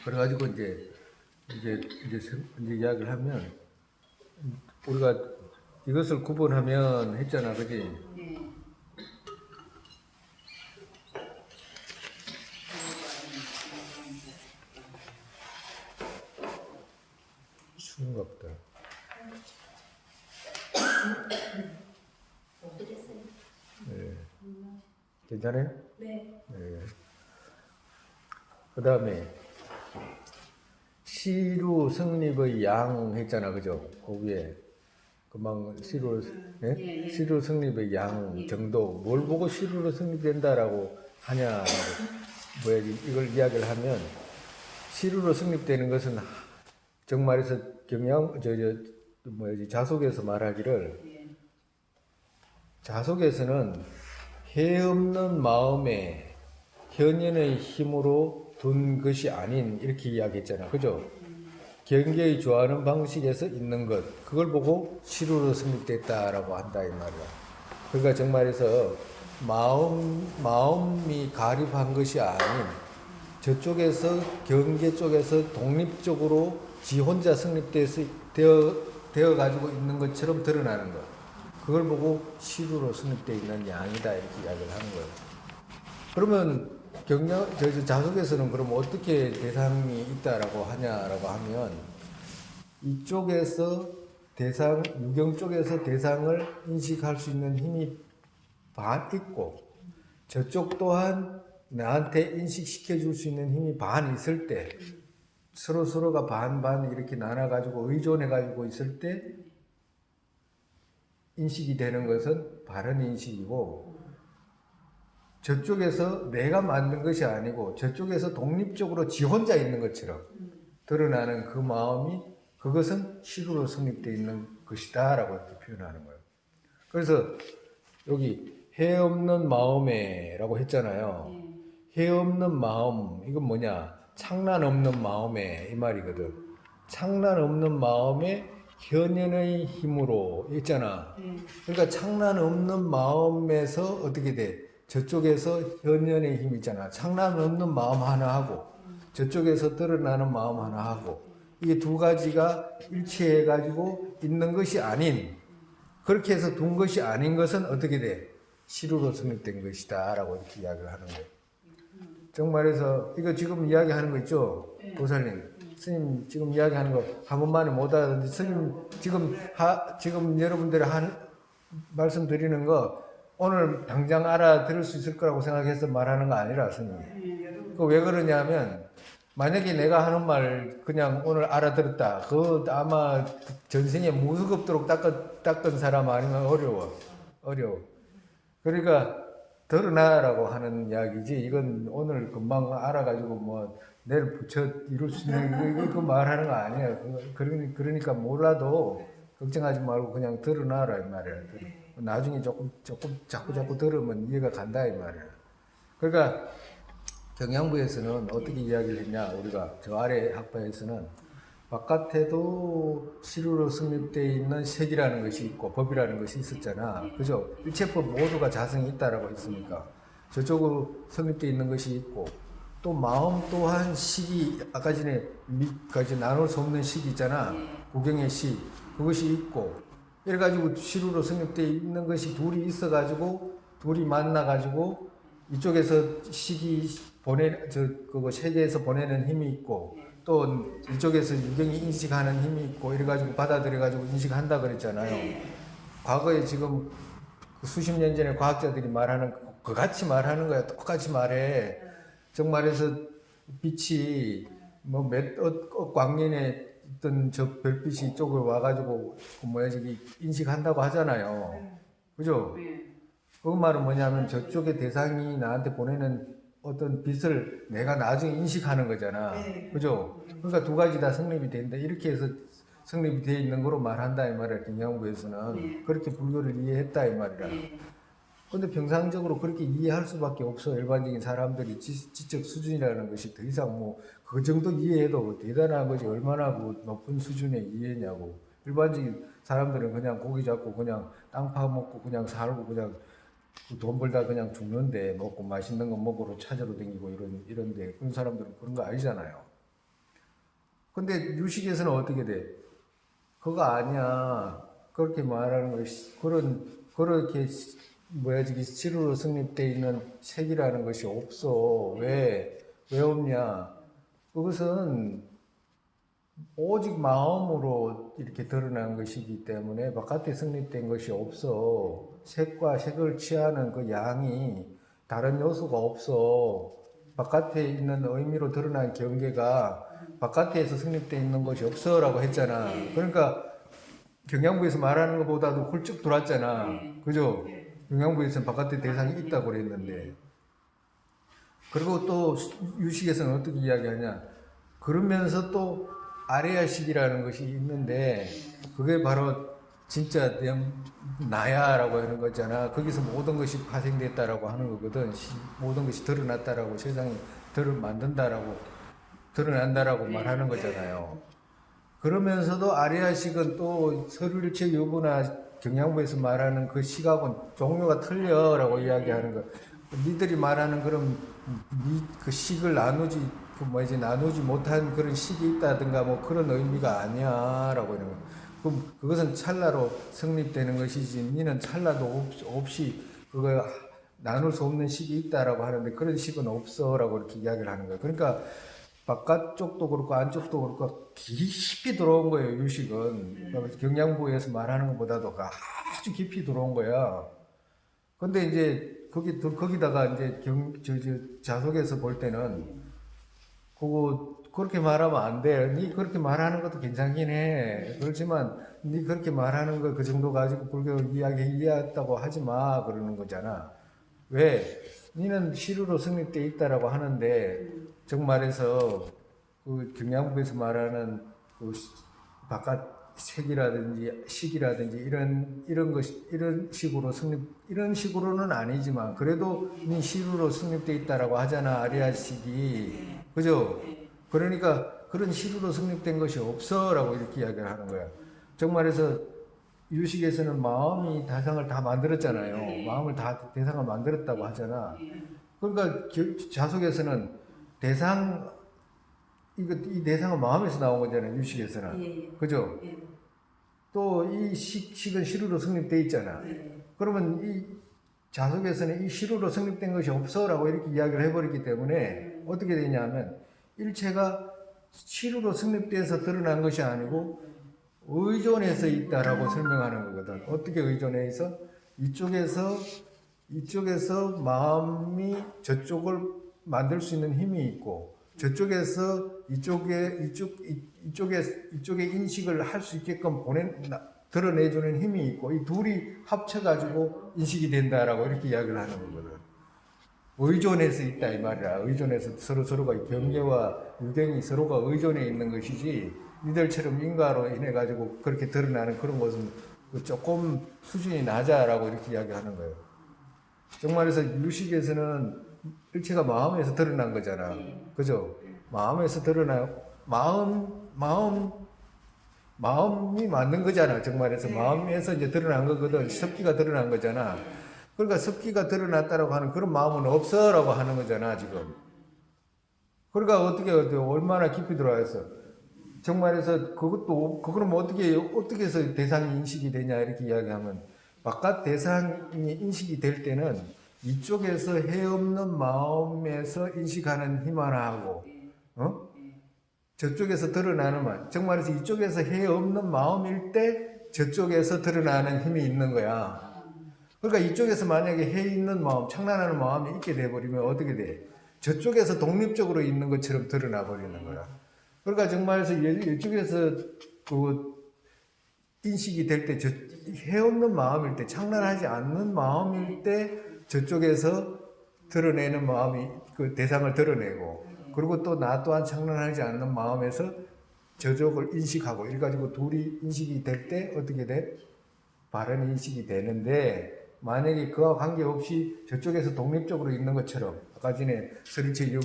그래가지고 이제 이야기를 하면 우리가 이것을 구분하면 했잖아, 그지? 네. 추운가 보다. 네. 괜찮아요? 네. 네. 그 다음에 시루 성립의 양 했잖아, 그죠? 그 위에 금방 시루, 네? 시루 성립의 양 정도 뭘 보고 시루로 성립된다라고 하냐라고 이걸 이야기를 하면 시루로 성립되는 것은 정말에서 자속에서 말하기를 자속에서는 해 없는 마음에 현연의 힘으로 둔 것이 아닌 이렇게 이야기했잖아, 그죠? 경계의 좋아하는 방식에서 있는 것 그걸 보고 시루로 성립됐다라고 한다 이 말이야. 그러니까 정말에서 마음이 가립한 것이 아닌 저쪽에서 경계 쪽에서 독립적으로 지 혼자 되어 가지고 있는 것처럼 드러나는 것. 그걸 보고 시루로 성립되어 있는 양이다 이렇게 이야기를 하는 거예요. 그러면 자속에서는 그럼 어떻게 대상이 있다라고 하냐라고 하면 이쪽에서 유경 쪽에서 대상을 인식할 수 있는 힘이 반 있고 저쪽 또한 나한테 인식시켜 줄 수 있는 힘이 반 있을 때 서로가 반반 이렇게 나눠가지고 의존해가지고 있을 때 인식이 되는 것은 바른 인식이고 저쪽에서 내가 만든 것이 아니고 저쪽에서 독립적으로 지 혼자 있는 것처럼 드러나는 그 마음이 그것은 시루로 성립되어 있는 것이다 라고 이렇게 표현하는 거예요. 그래서 여기 해 없는 마음에 라고 했잖아요. 해 없는 마음 이건 뭐냐 창란 없는 마음에 이 말이거든. 창란 없는 마음에 현연의 힘으로 있잖아. 그러니까 창란 없는 마음에서 어떻게 돼? 저쪽에서 현연의 힘 있잖아. 창란 없는 마음 하나 하고 저쪽에서 드러나는 마음 하나 하고 이게 두 가지가 일치해 가지고 있는 것이 아닌 그렇게 해서 둔 것이 아닌 것은 어떻게 돼? 시루로 성립된 것이다 라고 이렇게 이야기를 하는 거예요. 정말해서 이거 지금 이야기하는 거 있죠? 보살님 스님 지금 이야기하는 거 한 번만에 못 알아듣는데 스님 지금 여러분들이 말씀드리는 거 오늘 당장 알아들을 수 있을 거라고 생각해서 말하는 거 아니라 스님 그 왜 그러냐면 만약에 내가 하는 말 그냥 오늘 알아들었다 그거 아마 전생에 무수겁도록 닦은 사람 아니면 어려워 그러니까 드러나라고 하는 이야기지 이건 오늘 금방 알아가지고 뭐 내일 붙여 이룰 수 있는 그 말하는 거 아니에요. 그러니까 몰라도 걱정하지 말고 그냥 드러나라 이 말이야. 나중에 자꾸 들으면 이해가 간다 이 말이야. 그러니까 경양부에서는 어떻게 이야기를 했냐 우리가 저 아래 학파에서는 바깥에도 시루로 성립되어 있는 색이라는 것이 있고 법이라는 것이 있었잖아. 그죠? 일체법 모두가 자성이 있다라고 했으니까 저쪽으로 성립되어 있는 것이 있고 또 마음 또한 식이 아까 전에 나눌 수 없는 식이 있잖아. 구경의 식 그것이 있고 이래가지고 시루로 성립되어 있는 것이 둘이 있어가지고 둘이 만나가지고 이쪽에서 식이 그거 세계에서 보내는 힘이 있고 또 이쪽에서 유경이 인식하는 힘이 있고 이래가지고 받아들여가지고 인식한다 그랬잖아요. 과거에 지금 수십 년 전에 과학자들이 말하는 그 같이 말하는 거야. 똑같이 말해. 정말해서 빛이 뭐 몇 광년에 있던 저 별빛이 이쪽으로 와가지고 저기 인식한다고 하잖아요. 그죠? 그 말은 뭐냐면 저쪽의 대상이 나한테 보내는 어떤 빛을 내가 나중에 인식하는 거잖아. 그죠? 그러니까 두 가지 다 성립이 된다. 이렇게 해서 성립이 되어 있는 거로 말한다 이 말이야. 경양부에서는 그렇게 불교를 이해했다 이 말이야. 근데 평상적으로 그렇게 이해할 수밖에 없어. 일반적인 사람들이 지적 수준이라는 것이 더 이상 뭐 그 정도 이해해도 대단한 거지. 얼마나 그 높은 수준의 이해냐고. 일반적인 사람들은 그냥 고기 잡고 그냥 땅 파먹고 그냥 살고 그냥 돈 벌다 그냥 죽는데 먹고 맛있는 거 먹으러 찾으러 다니고 이런데 그런 사람들은 그런 거 아니잖아요. 근데 유식에서는 어떻게 돼? 그거 아니야. 그렇게 말하는 것이, 그렇게, 뭐야, 저기, 실으로 성립되어 있는 색이라는 것이 없어. 왜 없냐? 그것은 오직 마음으로 이렇게 드러난 것이기 때문에 바깥에 성립된 것이 없어. 색과 색을 취하는 그 양이 다른 요소가 없어. 바깥에 있는 의미로 드러난 경계가 바깥에서 성립되어 있는 것이 없어라고 했잖아. 그러니까 경양부에서 말하는 것보다도 훌쩍 돌았잖아. 그죠? 경양부에서는 바깥에 대상이 있다고 그랬는데. 그리고 또 유식에서는 어떻게 이야기하냐? 그러면서 또 아레아식이라는 것이 있는데 그게 바로 진짜 나야라고 하는 거잖아. 거기서 모든 것이 파생됐다라고 하는 거거든. 모든 것이 드러났다라고, 세상이 드러난다라고 말하는 거잖아요. 그러면서도 아레아식은 또 서류일체 요구나 경양부에서 말하는 그 시각은 종류가 틀려라고 이야기하는 거. 니들이 말하는 그런 그 식을 나누지 못한 그런 식이 있다든가 뭐 그런 의미가 아니야라고 이런 거. 그럼 그것은 찰나로 성립되는 것이지 니는 찰나도 없이 그거 나눌 수 없는 식이 있다라고 하는데 그런 식은 없어라고 이렇게 이야기를 하는 거예요. 그러니까 바깥쪽도 그렇고 안쪽도 그렇고 깊이 들어온 거예요. 유식은 경양부에서 말하는 것보다도 아주 깊이 들어온 거야. 근데 이제 거기다가 이제 자속에서 볼 때는 그렇게 말하면 안 돼. 니 그렇게 말하는 것도 괜찮긴 해. 그렇지만 니 그렇게 말하는 거 그 정도 가지고 불교 이해했다고 하지 마 그러는 거잖아. 왜? 니는 실으로 성립돼 있다라고 하는데 정말해서 그 경양부에서 말하는 그 바깥 색이라든지 식이라든지 이런 식으로는 아니지만 그래도 니 실으로 성립돼 있다라고 하잖아. 아리아식이. 그죠? 그러니까 그런 실으로 성립된 것이 없어라고 이렇게 이야기를 하는 거야. 정말해서 유식에서는 마음이 대상을 다 만들었잖아요. 마음을 다 대상을 만들었다고 하잖아. 그러니까 자속에서는 이 대상은 마음에서 나온 거잖아요. 유식에서는. 그죠? 또 이 식은 실으로 성립되어 있잖아. 그러면 이 자속에서는 이 실으로 성립된 것이 없어라고 이렇게 이야기를 해버렸기 때문에 어떻게 되냐면 일체가 실으로 성립돼서 드러난 것이 아니고 의존해서 있다라고 설명하는 거거든. 어떻게 의존해서? 이쪽에서 마음이 저쪽을 만들 수 있는 힘이 있고 저쪽에서 이쪽에 인식을 할 수 있게끔 드러내주는 힘이 있고 이 둘이 합쳐가지고 인식이 된다라고 이렇게 이야기를 하는 거거든. 의존해서 있다 이 말이야. 의존해서 서로가 경계와 유경이 서로가 의존해 있는 것이지 니들처럼 인과로 인해 가지고 그렇게 드러나는 그런 것은 조금 수준이 낮아라고 이렇게 이야기하는 거예요. 정말해서 유식에서는 일체가 마음에서 드러난 거잖아. 그죠? 마음에서 드러나요. 마음이 맞는 거잖아. 정말해서 마음에서 이제 드러난 거거든. 섭기가 드러난 거잖아. 그러니까 섭기가 드러났다라고 하는 그런 마음은 없어라고 하는 거잖아, 지금. 그러니까 얼마나 깊이 들어와 있어. 정말해서 그거는 어떻게 해서 대상이 인식이 되냐, 이렇게 이야기하면, 바깥 대상이 인식이 될 때는 이쪽에서 해 없는 마음에서 인식하는 힘 하나 하고, 저쪽에서 드러나는 마음. 정말해서 이쪽에서 해 없는 마음일 때 저쪽에서 드러나는 힘이 있는 거야. 그러니까 이쪽에서 만약에 해 있는 마음, 창란하는 마음이 있게 돼버리면 어떻게 돼? 저쪽에서 독립적으로 있는 것처럼 드러나 버리는 거야. 그러니까 정말해서 이쪽에서 인식이 될 때, 해 없는 마음일 때, 창란하지 않는 마음일 때 저쪽에서 드러내는 마음이 그 대상을 드러내고, 그리고 또 나 또한 창란하지 않는 마음에서 저쪽을 인식하고, 이래가지고 둘이 인식이 될 때 어떻게 돼? 바른 인식이 되는데, 만약에 그와 관계없이 저쪽에서 독립적으로 있는 것처럼, 아까 전에 서리체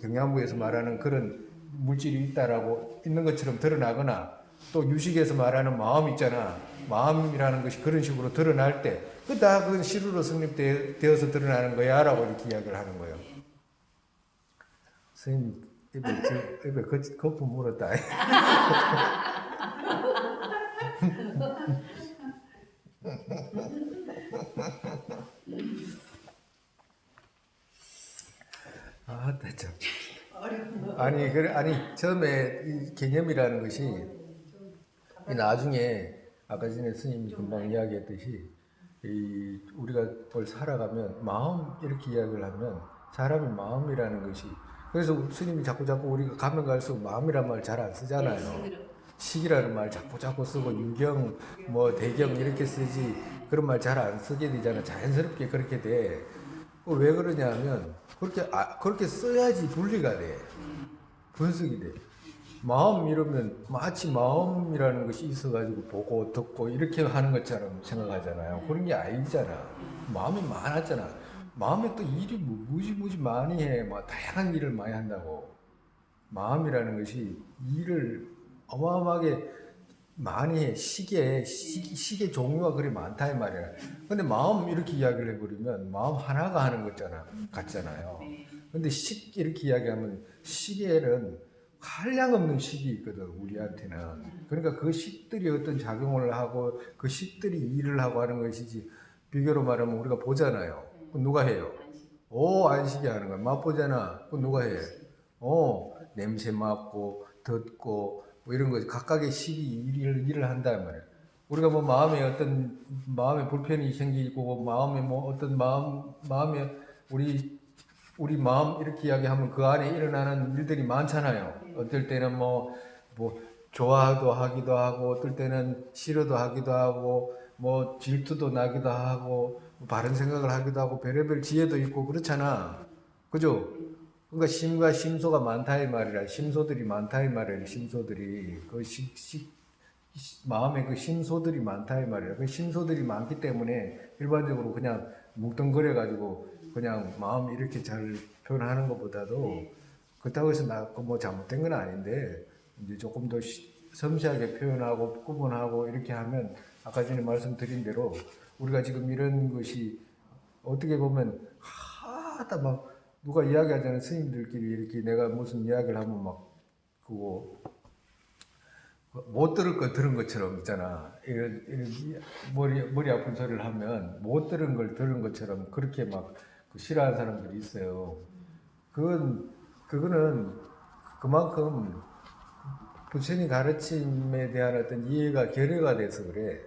경양부에서 말하는 그런 물질이 있다라고 있는 것처럼 드러나거나, 또 유식에서 말하는 마음 있잖아. 마음이라는 것이 그런 식으로 드러날 때, 그건 실으로 성립되어서 드러나는 거야 라고 이렇게 이야기를 하는 거예요. 선생님, 입에 거품 물었다. 아, 참. 아니 처음에 이 개념이라는 것이 이 나중에 아까 전에 스님이 금방 이야기했듯이 우리가 뭘 살아가면 마음 이렇게 이야기를 하면 사람의 마음이라는 것이 그래서 스님이 자꾸 우리가 가면 갈수록 마음이란 말 잘 안 쓰잖아요. 식이라는 말 자꾸 쓰고 유경 뭐 대경 이렇게 쓰지 그런 말 잘 안 쓰게 되잖아. 자연스럽게 그렇게 돼. 왜 그러냐면 그렇게 써야지 분리가 돼. 분석이 돼. 마음 이러면 마치 마음이라는 것이 있어가지고 보고 듣고 이렇게 하는 것처럼 생각하잖아요. 그런 게 아니잖아. 마음이 많았잖아. 마음에 또 일이 무지 많이 해. 막 다양한 일을 많이 한다고. 마음이라는 것이 일을 어마어마하게 많이 해. 시계 종류가 그리 많다 이 말이야. 근데 마음 이렇게 이야기를 해버리면 마음 하나가 하는 거잖아. 같잖아요. 근데 이렇게 이야기하면 시계는 한량없는 식이 있거든 우리한테는. 그러니까 그 식들이 어떤 작용을 하고 그 식들이 일을 하고 하는 것이지. 비교로 말하면 우리가 보잖아요. 그건 누가 해요? 안식이 하는 거야. 맛보잖아. 그건 누가 해? 냄새 맡고 듣고 뭐 이런 거 각각의 식이 일을 한단 말이야. 우리가 뭐 마음에 불편이 생기고 마음에 뭐 어떤 마음에 우리 마음 이렇게 이야기하면 그 안에 일어나는 일들이 많잖아요. 어떨 때는 뭐 좋아도 하기도 하고, 어떨 때는 싫어도 하기도 하고, 뭐 질투도 나기도 하고, 바른 생각을 하기도 하고, 별의별 지혜도 있고 그렇잖아. 그죠? 그러니까 심과 심소가 많다 이 말이라. 심소들이 많다 이 말이야. 심소들이 마음에 그 심소들이 많다 이 말이야. 그 심소들이 많기 때문에 일반적으로 그냥 뭉뚱그려 가지고 그냥 마음 이렇게 잘 표현하는 것보다도 그렇다고 해서 뭐 잘못된 건 아닌데 이제 조금 더 섬세하게 표현하고 구분하고 이렇게 하면 아까 전에 말씀드린 대로 우리가 지금 이런 것이 어떻게 보면 하다 막 누가 이야기하자는 스님들끼리 이렇게 내가 무슨 이야기를 하면 막 그거 못 들을 거 들은 것처럼 있잖아. 이런 머리 아픈 소리를 하면 못 들은 걸 들은 것처럼 그렇게 막 싫어하는 사람들이 있어요. 그거는 그만큼 부처님 가르침에 대한 어떤 이해가 결여가 돼서 그래.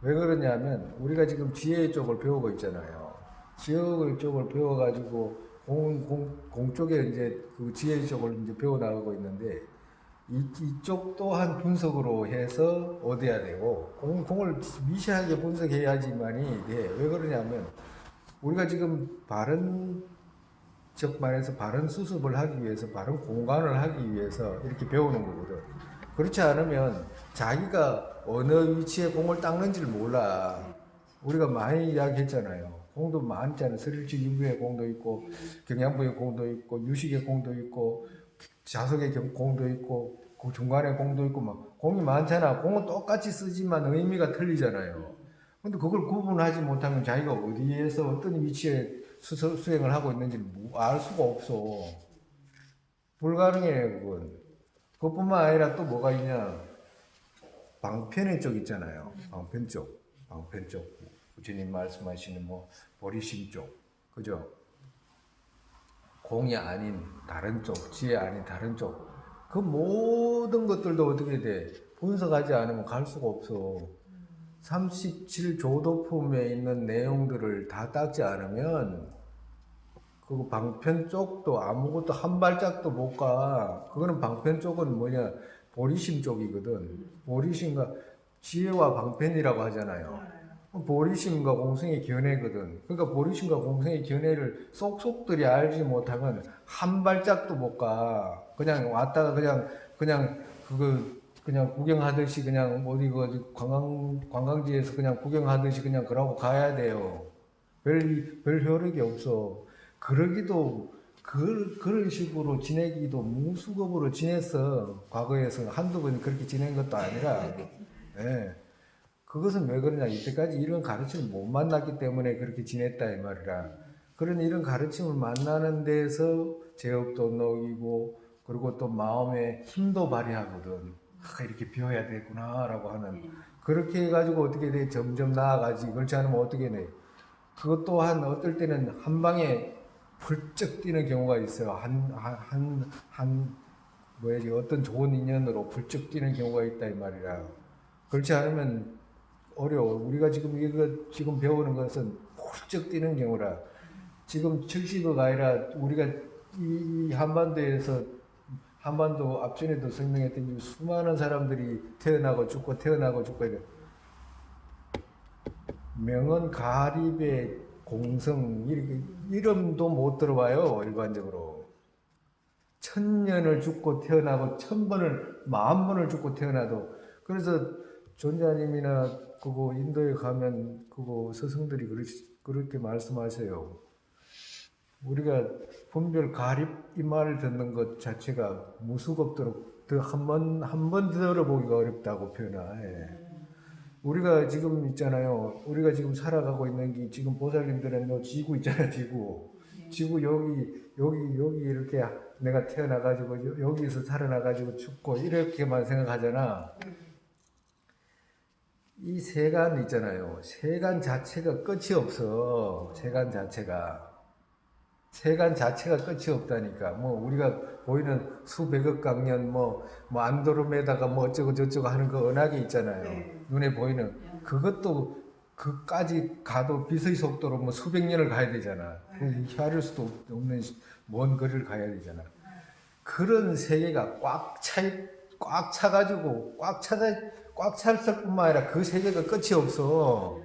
왜 그러냐면 우리가 지금 지혜 쪽을 배우고 있잖아요. 지혜 쪽을 배워가지고 공 쪽에 이제 그 지혜 쪽을 이제 배워 나가고 있는데 이쪽 또한 분석으로 해서 얻어야 되고 공을 미세하게 분석해야지만이 돼. 왜 그러냐면 우리가 지금 즉 말해서 바른 수습을 하기 위해서 바른 공간을 하기 위해서 이렇게 배우는 거거든. 그렇지 않으면 자기가 어느 위치에 공을 닦는지를 몰라. 우리가 많이 이야기했잖아요. 공도 많잖아요. 스릴치 유부의 공도 있고 경양부의 공도 있고 유식의 공도 있고 자석의 공도 있고 그 중간에 공도 있고 막 공이 많잖아. 공은 똑같이 쓰지만 의미가 틀리잖아요. 근데 그걸 구분하지 못하면 자기가 어디에서 어떤 위치에 수행을 하고 있는지 알 수가 없어. 불가능해 그건. 그것뿐만 아니라 또 뭐가 있냐. 방편의 쪽 있잖아요. 방편 쪽. 부처님 말씀하시는 뭐 보리심 쪽. 그죠? 공이 아닌 다른 쪽, 지혜 아닌 다른 쪽. 그 모든 것들도 어떻게 돼? 분석하지 않으면 갈 수가 없어. 37조도품에 있는 내용들을 다 닦지 않으면 그 방편 쪽도 아무것도 한 발짝도 못 가. 그거는 방편 쪽은 뭐냐? 보리심 쪽이거든. 보리심과 지혜와 방편이라고 하잖아요. 보리심과 공성의 견해거든. 그러니까 보리심과 공성의 견해를 쏙쏙들이 알지 못하면 한 발짝도 못 가. 그냥 왔다가 그냥 구경하듯이 그냥 어디 그 관광지에서 그냥 구경하듯이 그냥 그러고 가야 돼요. 별 효력이 없어. 그러기도 그런 식으로 지내기도 무수급으로 지냈어. 과거에서 한두 번 그렇게 지낸 것도 아니라. 네. 그것은 왜 그러냐. 이때까지 이런 가르침을 못 만났기 때문에 그렇게 지냈다 이 말이라. 그런 이런 가르침을 만나는 데서 제업도 녹이고 그리고 또 마음의 힘도 발휘하거든. 이렇게 비워야 되구나라고 하는 그렇게 해가지고 어떻게 돼 점점 나아가지. 그렇지 않으면 어떻게 돼? 그것 또한 어떨 때는 한 방에 훌쩍 뛰는 경우가 있어요. 뭐야지 어떤 좋은 인연으로 훌쩍 뛰는 경우가 있다 이 말이야. 그렇지 않으면 어려워. 우리가 지금 이거 지금 배우는 것은 훌쩍 뛰는 경우라. 지금 70억 아니라 우리가 이 한반도에서 한반도 앞전에도 설명했던 수많은 사람들이 태어나고 죽고 태어나고 죽고 명언 가립의 공성 이렇게 이름도 못 들어봐요 일반적으로. 1000년을 죽고 태어나고 1000번을 10,000번을 죽고 태어나도. 그래서 존자님이나 그거 인도에 가면 그거 스승들이 그렇게 말씀하세요. 우리가 분별 가립 이 말을 듣는 것 자체가 무수겁도록 한 번 들어보기가 어렵다고 표현해. 우리가 지금 있잖아요. 우리가 지금 살아가고 있는 게 지금 보살님들은 지구 있잖아, 지구. 지구 여기 이렇게 내가 태어나가지고 여기서 살아나가지고 죽고 이렇게만 생각하잖아. 이 세간 있잖아요. 세간 자체가 끝이 없어. 세간 자체가 끝이 없다니까. 뭐 우리가 보이는 수백억 강년 뭐 안드로메다가 뭐 어쩌고 저쩌고 하는 그 은하계 있잖아요. 눈에 보이는 그것도 그까지 가도 빛의 속도로 뭐 수백 년을 가야 되잖아. 헤아릴 수도 없는 먼 거리를 가야 되잖아. 그런 세계가 꽉 차가지고 꽉 찼을 뿐만 아니라 그 세계가 끝이 없어.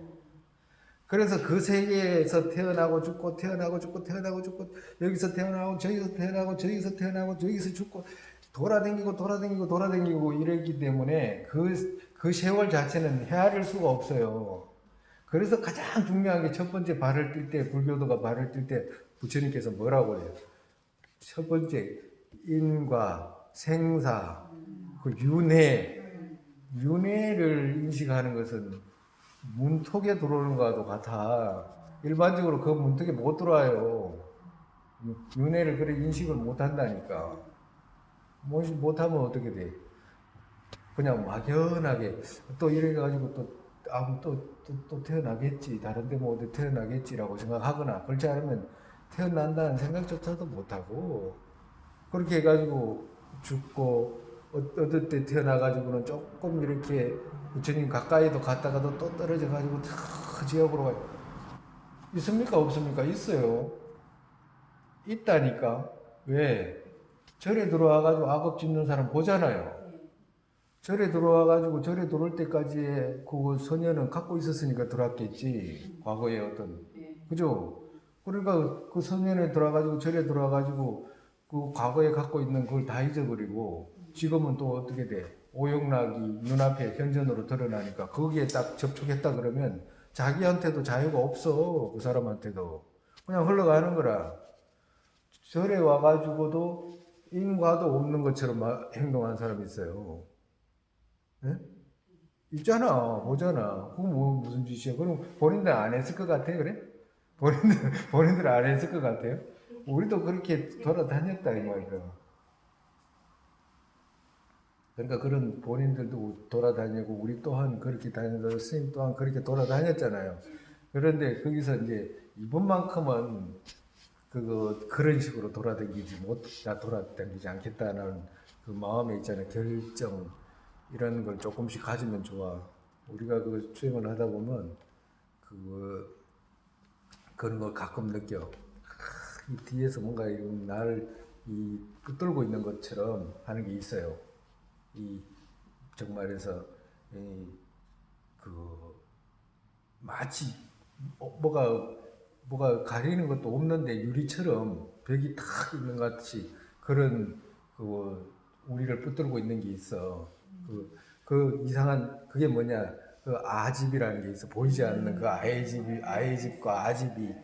그래서 그 세계에서 태어나고 죽고 태어나고 죽고 태어나고 죽고 여기서 태어나고 저기서 태어나고 저기서 태어나고 저기서 죽고 돌아다니고 이러기 때문에 그 세월 자체는 헤아릴 수가 없어요. 그래서 가장 중요한 게 첫 번째 발을 띨 때 불교도가 발을 띨 때 부처님께서 뭐라고 그래요? 첫 번째 인과 생사 그 윤회를 인식하는 것은 문턱에 들어오는 것과도 같아. 일반적으로 그 문턱에 못 들어와요. 윤회를 그래 인식을 못 한다니까. 못하면 어떻게 돼? 그냥 막연하게 또 이래가지고 또 태어나겠지. 다른데 뭐 어디 태어나겠지라고 생각하거나 그렇지 않으면 태어난다는 생각조차도 못하고 그렇게 해가지고 죽고 어떨 때 태어나가지고는 조금 이렇게 부처님 가까이도 갔다가도 또 떨어져가지고 저 지역으로 가요. 있습니까? 없습니까? 있어요. 있다니까. 왜? 절에 들어와가지고 악업 짓는 사람 보잖아요. 절에 들어와가지고 절에 들어올 때까지 그 소녀는 갖고 있었으니까 들어왔겠지. 과거에 어떤. 그죠? 그러니까 그 소년에 들어와가지고 절에 들어와가지고 그 과거에 갖고 있는 그걸 다 잊어버리고 지금은 또 어떻게 돼? 오용락이 눈앞에 현전으로 드러나니까 거기에 딱 접촉했다 그러면 자기한테도 자유가 없어. 그 사람한테도. 그냥 흘러가는 거라. 절에 와가지고도 인과도 없는 것처럼 행동하는 사람이 있어요. 네? 있잖아. 보잖아. 그거 뭐 무슨 짓이야. 그럼 본인들 안 했을 것 같아. 그래? 본인들 안 했을 것 같아요. 우리도 그렇게 돌아다녔다 이 말이야. 그러니까 그런 본인들도 돌아다니고 우리 또한 그렇게 다니고 스님 또한 그렇게 돌아다녔잖아요. 그런데 거기서 이제 이번만큼은 그런 식으로 돌아다니지 않겠다는 그 마음에 있잖아요. 결정 이런 걸 조금씩 가지면 좋아. 우리가 그 수행을 하다 보면 그런 걸 가끔 느껴. 이 뒤에서 뭔가 나를 붙들고 있는 것처럼 하는 게 있어요. 정말에서 마치 뭐가 가리는 것도 없는데 유리처럼 벽이 탁 있는 것 같이 그런 우리를 붙들고 있는 게 있어. 그 이상한 그게 뭐냐? 그 아집이라는 게 있어. 보이지 않는 그 아이집과 아집이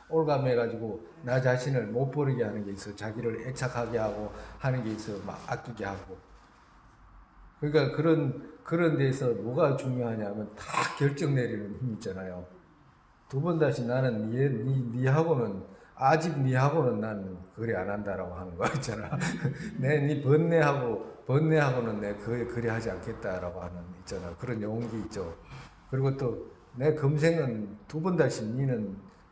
올가매가지고 나 자신을 못 버리게 하는 게 있어. 자기를 애착하게 하고 하는 게 있어. 막 아끼게 하고. 그러니까 그런 데서 뭐가 중요하냐면 다 결정 내리는 힘 있잖아요. 두 번 다시 나는 니하고는 아직 니하고는 난 거래 안 한다라고 하는 거 있잖아. 니 번뇌하고는 내 거래 하지 않겠다라고 하는 있잖아. 그런 용기 있죠. 그리고 또 내 금생은 두 번 다시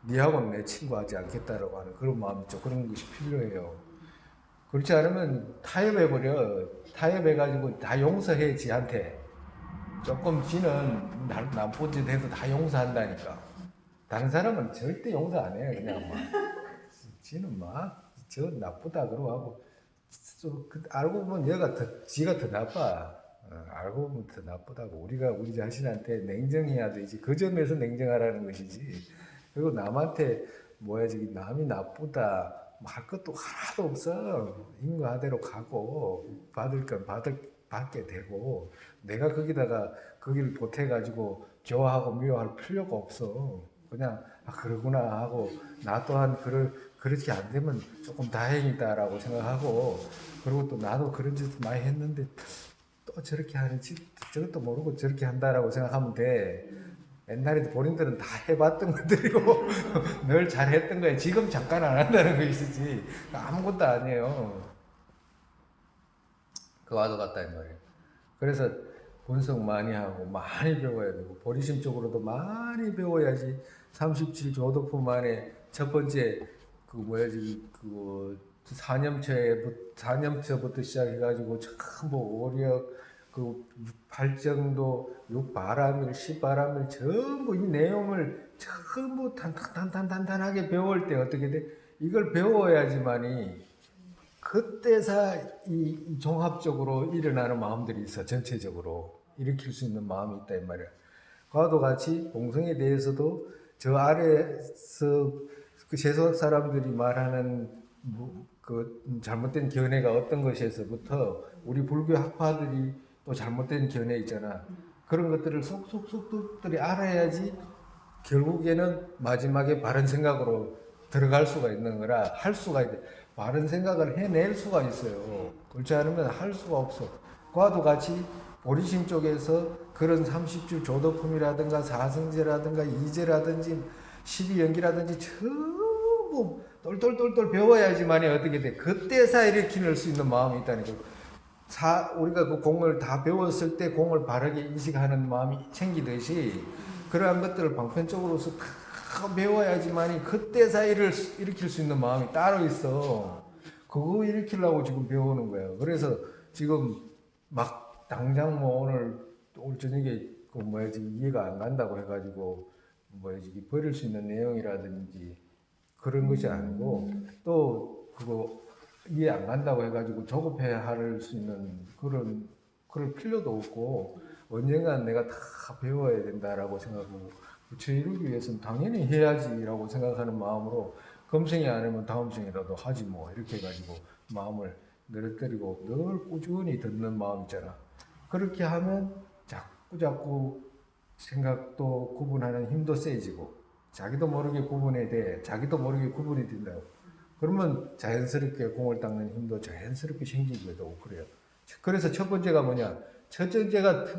니하고는 내 친구하지 않겠다라고 하는 그런 마음 있죠. 그런 것이 필요해요. 그렇지 않으면 타협해버려. 타협해가지고 다 용서해 지한테. 조금 지는 나쁜 짓 해도 다 용서한다니까. 다른 사람은 절대 용서 안 해요. 그냥 막 지는 막 저 나쁘다 그러고 하고 알고 보면 지가 더 나빠. 알고 보면 더 나쁘다고. 우리가 우리 자신한테 냉정해야 되지. 그 점에서 냉정하라는 것이지. 그리고 남한테 남이 나쁘다 할 것도 하나도 없어. 인과대로 가고 받을 건 받게 되고 내가 거기를 보태가지고 좋아하고 미워할 필요가 없어. 그냥 그러구나 하고 나 또한 그렇게 안 되면 조금 다행이다라고 생각하고 그리고 또 나도 그런 짓 많이 했는데 또 저렇게 하는지 저것도 모르고 저렇게 한다라고 생각하면 돼. 옛날에도 본인들은 다 해봤던 것들이고 늘 잘했던 거야. 지금 잠깐 안 한다는 것이지 아무것도 아니에요. 그와도 같다 이 말이에요. 그래서 분석 많이 하고 많이 배워야 되고 보리심적으로도 많이 배워야지 37조도품 안에 첫 번째 사념처부터 시작해가지고 전부 오력 발정도 6바람일 10바람일 전부 이 내용을 전부 단단하게 배울 때 어떻게 돼? 이걸 배워야지만이 그때서 이 종합적으로 일어나는 마음들이 있어. 전체적으로 일으킬 수 있는 마음이 있다 이 말이야. 그와도 같이 공성에 대해서도 저 아래서 그 세속 사람들이 말하는 그 잘못된 견해가 어떤 것에서부터 우리 불교 학파들이 또 잘못된 견해 있잖아. 그런 것들을 속속들이 알아야지 결국에는 마지막에 바른 생각으로 들어갈 수가 있는 거라 할 수가 있대. 바른 생각을 해낼 수가 있어요. 그렇지 않으면 할 수가 없어. 그와도 같이 보리심 쪽에서 그런 30주 조도품이라든가 사성제라든가 이제라든지 12연기라든지 전부 똘똘똘똘 배워야지만이 어떻게 돼. 그때서 일으킬 수 있는 마음이 있다니까. 우리가 그 공을 다 배웠을 때 공을 바르게 인식하는 마음이 생기듯이 그러한 것들을 방편적으로서 다 배워야지만이 그때서 일으킬 수 있는 마음이 따로 있어. 그거 일으키려고 지금 배우는 거예요. 그래서 지금 막 당장 오늘 저녁에 이해가 안 간다고 해가지고 버릴 수 있는 내용이라든지 그런 것이 아니고 또 그거 이해 안 간다고 해가지고 조급해 할 수 있는 그럴 필요도 없고 언젠간 내가 다 배워야 된다라고 생각하고 부처 이루기 위해서는 당연히 해야지라고 생각하는 마음으로 금생이 아니면 다음 생이라도 하지 뭐 이렇게 해가지고 마음을 늘어뜨리고 늘 꾸준히 듣는 마음 있잖아. 그렇게 하면 자꾸 생각도 구분하는 힘도 세지고 자기도 모르게 구분이 돼. 자기도 모르게 구분이 된다고. 그러면 자연스럽게 공을 닦는 힘도 자연스럽게 생기기도 하고 그래요. 그래서 첫 번째가 뭐냐? 첫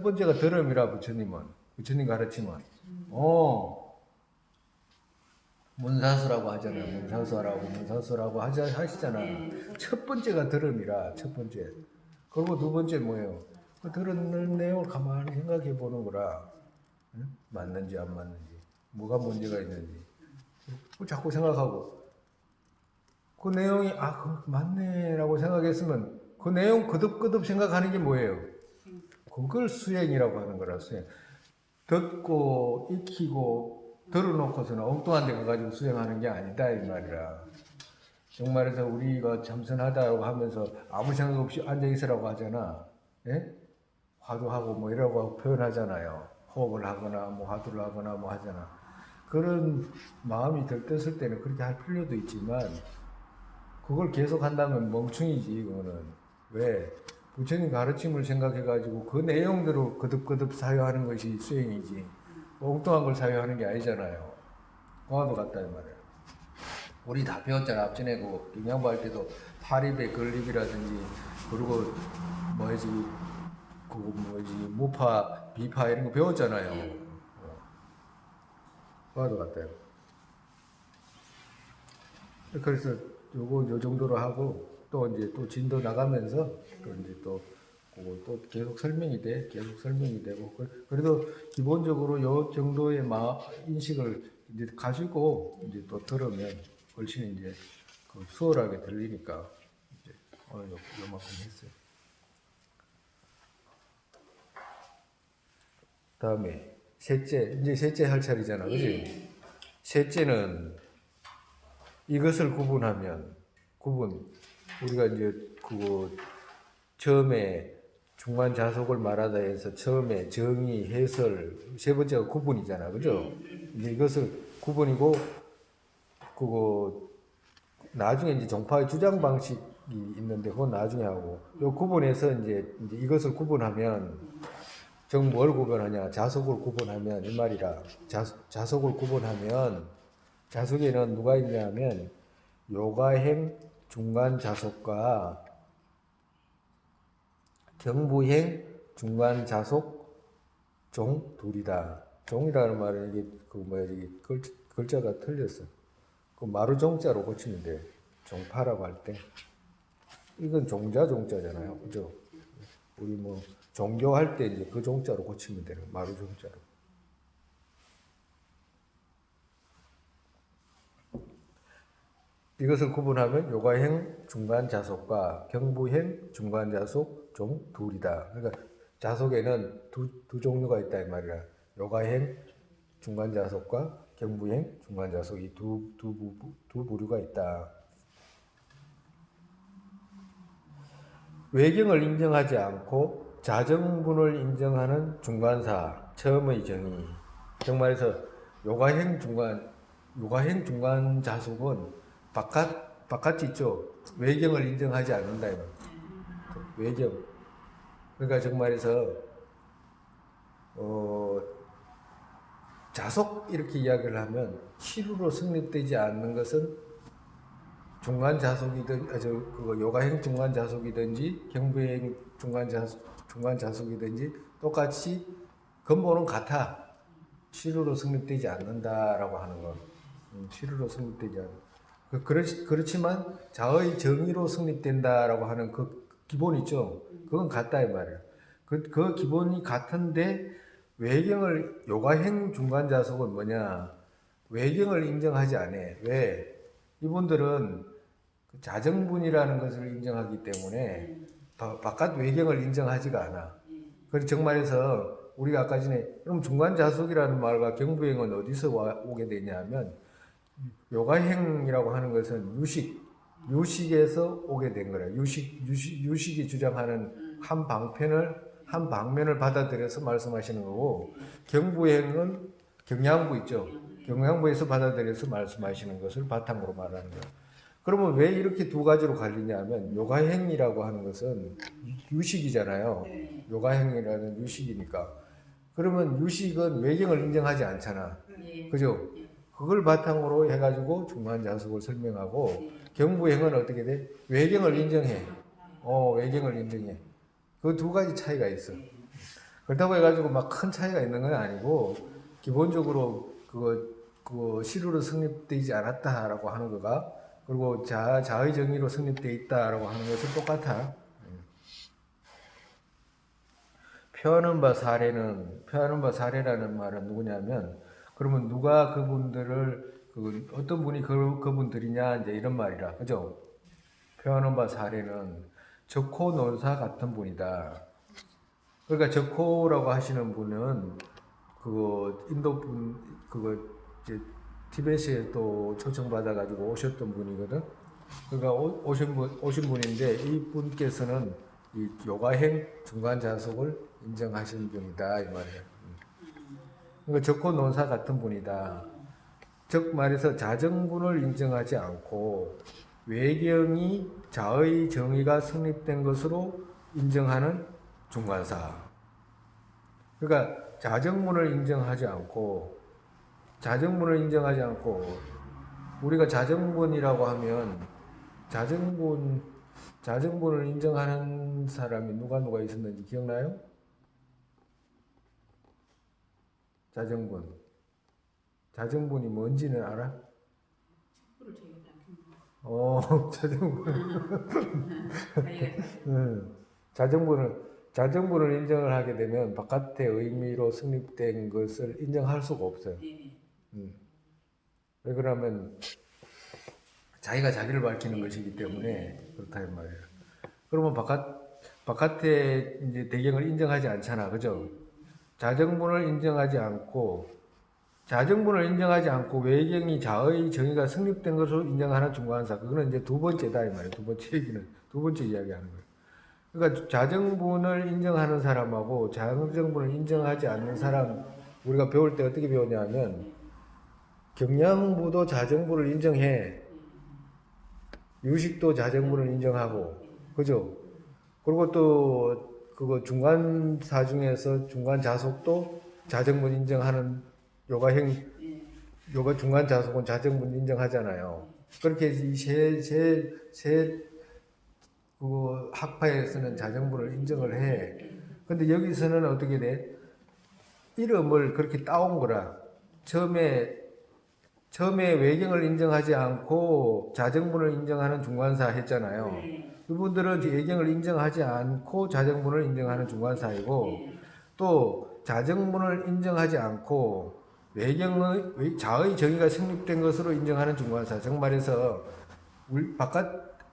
번째가 더럼이라 부처님 가르침은. 문사수라고 하잖아요. 문사수라고 하시잖아요. 첫 번째가 더럼이라, 첫 번째. 그리고 두 번째 뭐예요? 그 들은 내용을 가만히 생각해 보는 거라. 응? 맞는지 안 맞는지. 뭐가 문제가 있는지. 자꾸 생각하고. 그 내용이, 맞네라고 생각했으면 그 내용 거듭거듭 생각하는 게 뭐예요? 그걸 수행이라고 하는 거라, 수행. 듣고, 익히고, 들어놓고서는 엉뚱한 데 가가지고 수행하는 게 아니다, 이 말이라. 정말해서 우리가 참선하다고 하면서 아무 생각 없이 앉아있으라고 하잖아. 예? 화두하고 이라고 표현하잖아요. 호흡을 하거나, 화두를 하거나 하잖아. 그런 마음이 들떴을 때는 그렇게 할 필요도 있지만, 그걸 계속 한다면 멍충이지, 그거는. 왜? 부처님 가르침을 생각해가지고 그 내용대로 거듭거듭 사유하는 것이 수행이지. 엉뚱한 걸 사유하는 게 아니잖아요. 그와도 같다, 이 말이에요. 우리 다 배웠잖아. 앞전에 영양부 할 때도 파립의 건립이라든지, 그리고 무파, 비파 이런 거 배웠잖아요. 와도 같아요. 그래서 요거 요 정도로 하고 또 이제 또 진도 나가면서 또 이제 또 그거 또 계속 설명이 되고 그래도 기본적으로 요 정도의 인식을 이제 가지고 이제 또 들으면 훨씬 이제 수월하게 들리니까 이제 오늘 요만큼 했어요. 다음에 이제 셋째 할 차례잖아, 그지? 셋째는 이것을 구분하면 우리가 이제 그거 처음에 중간 자속을 말하다 해서 처음에 정의, 해설, 세 번째가 구분이잖아, 그죠? 이제 이것을 구분이고 그거 나중에 이제 종파의 주장 방식이 있는데 그건 나중에 하고 요 구분해서 이제 이것을 구분하면 뭘 구분하냐? 자속을 구분하면 이 말이라. 자속을 구분하면 자속에는 누가 있냐면 요가행 중간 자속과 경부행 중간 자속 종 둘이다. 종이라는 말은 이게 이게 글자가 틀렸어. 그 마루 종자로 고치면 돼. 종파라고 할 때. 이건 종자잖아요. 그죠? 우리 뭐 종교할 때 이제 그 종자로 고치면 되는 마루 종자로. 이것을 구분하면 요가행 중간 자속과 경부행 중간 자속 종 둘이다. 그러니까 자속에는 두 종류가 있다 이 말이야. 요가행 중간 자속과 경부행 중간 자속 이 두 부류가 있다. 외경을 인정하지 않고 자정분을 인정하는 중간사 처음의 정의. 정말해서 요가행 중간 자속은 바깥이 있죠. 외경을 인정하지 않는다. 외경. 그러니까 정말해서 자속 이렇게 이야기를 하면 실후로 성립되지 않는 것은 중간 자속이든 요가행 중간 자속이든지 경부행 중간 자속이든지 똑같이 근본은 같아. 실후로 성립되지 않는다라고 하는 거. 실후로 성립되지 않는. 그렇지만 자의 정의로 성립된다라고 하는 그 기본 있죠. 그건 같다 이 말이야. 그 기본이 같은데 요가행 중간 자속은 뭐냐? 외경을 인정하지 않아. 왜? 이분들은 자정분이라는 것을 인정하기 때문에 바깥 외경을 인정하지가 않아. 그래서 정말해서 우리가 아까 전에 그럼 중간 자속이라는 말과 경부행은 어디서 오게 되냐면 요가행이라고 하는 것은 유식에서 오게 된 거라. 유식이 주장하는 한 방면을 받아들여서 말씀하시는 거고, 경부행은 경양부 있죠. 경양부에서 받아들여서 말씀하시는 것을 바탕으로 말하는 거예요. 그러면 왜 이렇게 두 가지로 갈리냐면 요가행이라고 하는 것은 유식이잖아요. 요가행이라는 유식이니까. 그러면 유식은 외경을 인정하지 않잖아. 그죠? 그걸 바탕으로 해가지고 중간 자속을 설명하고 경부행은 어떻게 돼? 외경을 인정해. 외경을 인정해. 그 두 가지 차이가 있어. 그렇다고 해가지고 막 큰 차이가 있는 건 아니고 기본적으로 그거 실후로 성립되지 않았다라고 하는 거가 그리고 자의 정의로 성립되어 있다라고 하는 것은 똑같아. 표하는 바 사례라는 말은 누구냐면 그러면 누가 그분들을 어떤 분이 그분들이냐 이제 이런 말이라 그죠? 표하는 바 사례는 적호 논사 같은 분이다. 그러니까 적호라고 하시는 분은 인도 분 이제 티베트에 또 초청받아가지고 오셨던 분이거든. 그러니까 오신 분인데 이 분께서는 이 요가행 중간 자속을 인정하신 분이다 이 말이에요. 그러니까 적호 논사 같은 분이다. 즉 말해서 자정분을 인정하지 않고 외경이 자의 정의가 성립된 것으로 인정하는 중간사. 그러니까 자정분을 인정하지 않고 우리가 자정분이라고 하면 자정분을 인정하는 사람이 누가 있었는지 기억나요? 자정분. 자정분이 뭔지는 알아? 촛불을 저기다 자정분. 자기가 자정분을 인정을 하게 되면 바깥의 의미로 성립된 것을 인정할 수가 없어요. 네. 왜 그러면 자기가 자기를 밝히는 것이기 때문에 그렇다 이 말이에요. 그러면 바깥의 이제 배경을 인정하지 않잖아, 그죠? 자정분을 인정하지 않고 외경이 자의 정의가 성립된 것으로 인정하는 중간사, 그거는 이제 두 번째다 이 말이에요. 두 번째 이야기하는 거예요. 그러니까 자정분을 인정하는 사람하고 자정분을 인정하지 않는 사람, 우리가 배울 때 어떻게 배우냐면 경양부도 자정분을 인정해. 유식도 자정분을 인정하고, 그죠? 그리고 또 그거 중간사 중에서 중간 자속도 자정분 인정하는 요가 중간 자속은 자정분 인정하잖아요. 그렇게 그 학파에서는 자정분을 인정을 해. 근데 여기서는 어떻게 돼? 이름을 그렇게 따온 거라. 처음에 외경을 인정하지 않고 자정분을 인정하는 중간사 했잖아요. 이분들은 외경을 인정하지 않고 자정분을 인정하는 중간사이고, 또 자정분을 인정하지 않고 외경의 자의 정의가 성립된 것으로 인정하는 중간사. 정말해서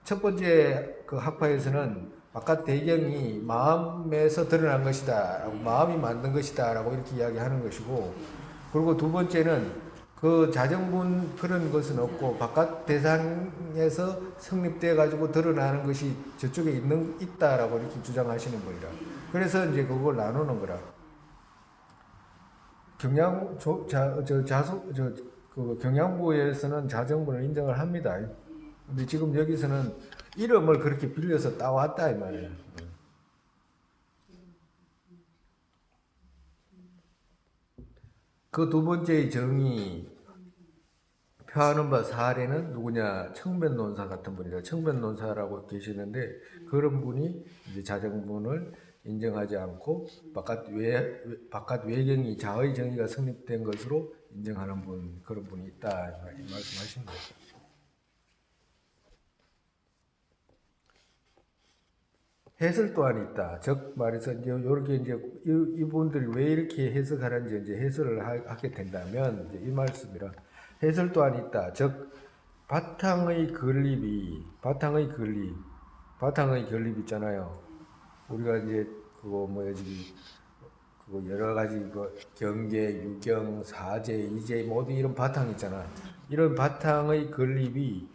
첫 번째 그 학파에서는 바깥 배경이 마음에서 드러난 것이다, 마음이 만든 것이다 라고 이렇게 이야기하는 것이고, 그리고 두 번째는 그 자정분 그런 것은 없고 바깥 대상에서 성립돼 가지고 드러나는 것이 저쪽에 있다라고 이렇게 주장하시는 거라. 그래서 이제 그걸 나누는 거라. 경양부에서는 자정분을 인정을 합니다. 근데 지금 여기서는 이름을 그렇게 빌려서 따왔다 이 말이에요. 그 두 번째의 정의 표하는 바 사례는 누구냐? 청변논사 같은 분이다. 청변논사라고 계시는데 그런 분이 이제 자정분을 인정하지 않고 바깥 외경이 자의 정의가 성립된 것으로 인정하는 분, 그런 분이 있다 이 말씀하신 거예요. 해설 또한 있다. 즉 말해서 이제 이렇게 이제 이분들이 왜 이렇게 해석하는지 이제 해설을 하게 된다면 이제 이 말씀이라. 해설 또한 있다. 즉 바탕의 건립 있잖아요. 우리가 이제 그거 그거 여러 가지 그 경계, 유경, 사제, 이제 모두 이런 바탕 있잖아. 이런 바탕의 건립이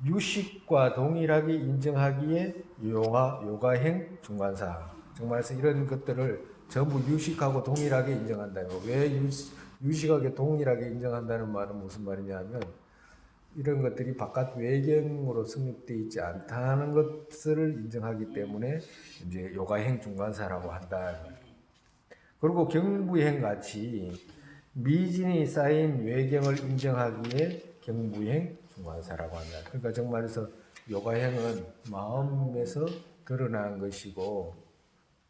유식과 동일하게 인정하기에 요가행 중간사. 정말서 이런 것들을 전부 유식하고 동일하게 인정한다요. 왜 유식하게 동일하게 인정한다는 말은 무슨 말이냐면 이런 것들이 바깥 외경으로 성립되어 있지 않다는 것을 인정하기 때문에 이제 요가행 중간사라고 한다. 그리고 경부행 같이 미진이 쌓인 외경을 인정하기에 경부행 중간사라고 한다. 그러니까 정말해서 요가행은 마음에서 드러난 것이고,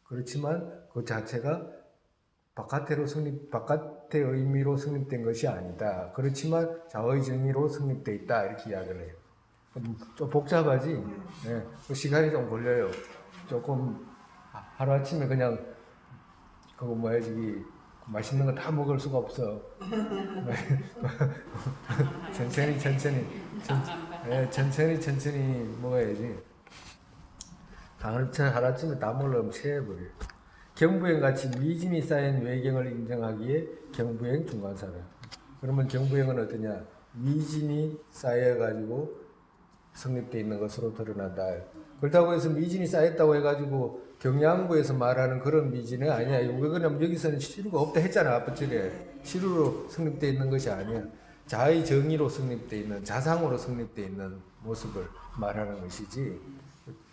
그렇지만 그 자체가 바깥의 의미로 성립된 것이 아니다. 그렇지만 자의 정의로 성립되어 있다. 이렇게 이야기를 해요. 좀 복잡하지? 네. 시간이 좀 걸려요. 조금 하루아침에 그냥 그거 맛있는 거 다 먹을 수가 없어. 천천히 먹어야지. 하루아침에 다 먹으려면 체해버려. 경부행 같이 미진이 쌓인 외경을 인정하기에 경부행 중간사라. 그러면 경부행은 어떠냐? 미진이 쌓여가지고 성립되어 있는 것으로 드러난다. 그렇다고 해서 미진이 쌓였다고 해가지고 경양부에서 말하는 그런 미진은 아니야. 왜 그러냐면 여기서는 시루가 없다 했잖아. 앞부절에. 시루로 성립되어 있는 것이 아니야. 자의 정의로 성립되어 있는, 자상으로 성립되어 있는 모습을 말하는 것이지,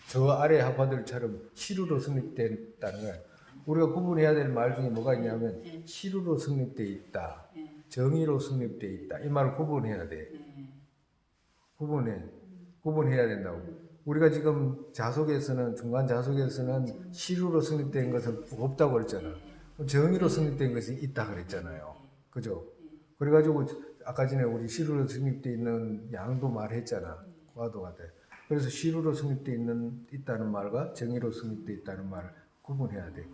저 아래 학파들처럼 시루로 성립됐다는 거야. 우리가 구분해야 될 말 중에 뭐가 있냐면 시루로 성립되어 있다, 정의로 성립되어 있다. 이 말을 구분해야 돼. 구분해야 된다고. 우리가 지금 중간 자속에서는 시루로 성립된 것은 없다고 그랬잖아. 정의로 성립된 것이 있다 그랬잖아요. 그죠? 그래가지고 아까 전에 우리 시루로 성립돼 있는 양도 말했잖아. 과도가 돼. 그래서 시루로 성립돼 있다는 말과 정의로 성립돼 있다는 말을 구분해야 돼.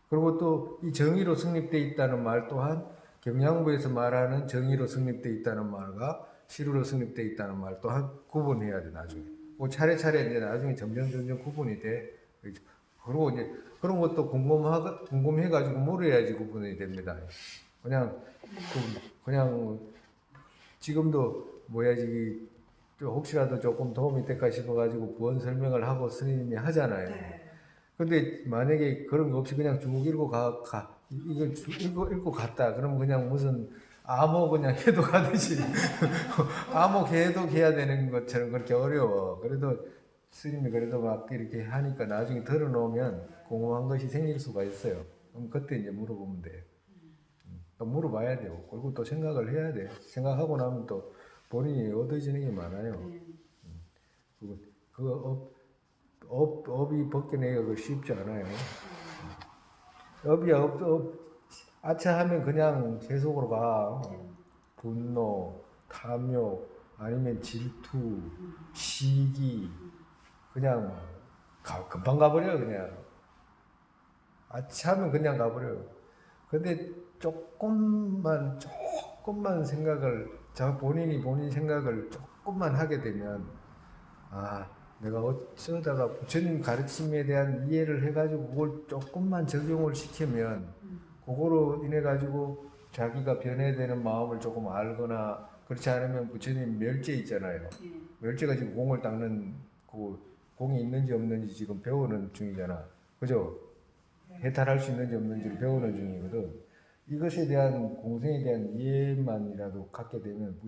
그리고 또 이 정의로 성립돼 있다는 말 또한 경양부에서 말하는 정의로 성립돼 있다는 말과 시루로 성립돼 있다는 말 또한 구분해야 돼 나중에. 뭐 차례차례 이제 나중에 점점 구분이 돼. 그리고 이제 그런 것도 궁금해가지고 물어야지 구분이 됩니다. 그냥 지금도 뭐야지 혹시라도 조금 도움이 될까 싶어가지고 부원 설명을 하고 스님이 하잖아요. 근데 만약에 그런 거 없이 그냥 쭉 이거 읽고 갔다. 그러면 그냥 무슨 암호 그냥 해독하듯이 암호 해독해야 되는 것처럼 그렇게 어려워. 그래도 스님이 그래도 막 이렇게 하니까 나중에 들어놓으면 궁금한 것이 생길 수가 있어요. 그럼 그때 이제 물어보면 돼. 또 물어봐야 돼요. 그리고 또 생각을 해야 돼. 생각하고 나면 또 본인이 얻어지는 게 많아요. 업이 벗겨내기가 쉽지 않아요. 아차하면 그냥 계속으로 가. 분노, 탐욕, 아니면 질투, 시기, 그냥 금방 가버려요, 그냥. 아차하면 그냥 가버려요. 근데 조금만 생각을, 본인 생각을 조금만 하게 되면, 내가 어쩌다가 부처님 가르침에 대한 이해를 해가지고 그걸 조금만 적용을 시키면 그거로 인해 가지고 자기가 변해되는 마음을 조금 알거나 그렇지 않으면 부처님 멸제 있잖아요. 멸제가 지금 공을 닦는 그 공이 있는지 없는지 지금 배우는 중이잖아. 그죠? 해탈할 수 있는지 없는지를 배우는 중이거든. 이것에 대한 공생에 대한 이해만이라도 갖게 되면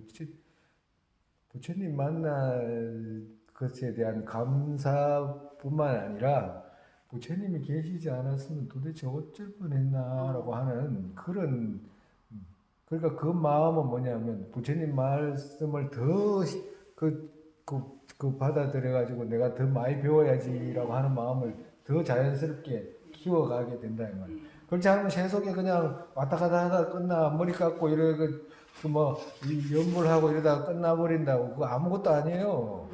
부처님 만날 것에 대한 감사뿐만 아니라 부처님이 계시지 않았으면 도대체 어쩔 뻔했나라고 하는 그런, 그러니까 그 마음은 뭐냐면 부처님 말씀을 더 받아들여가지고 내가 더 많이 배워야지라고 하는 마음을 더 자연스럽게 키워가게 된다 이 말이야. 그렇지 않으면 세속에 그냥 왔다 갔다 하다 끝나 머리 깎고 연구를 하고 이러다가 끝나버린다고. 그거 아무것도 아니에요.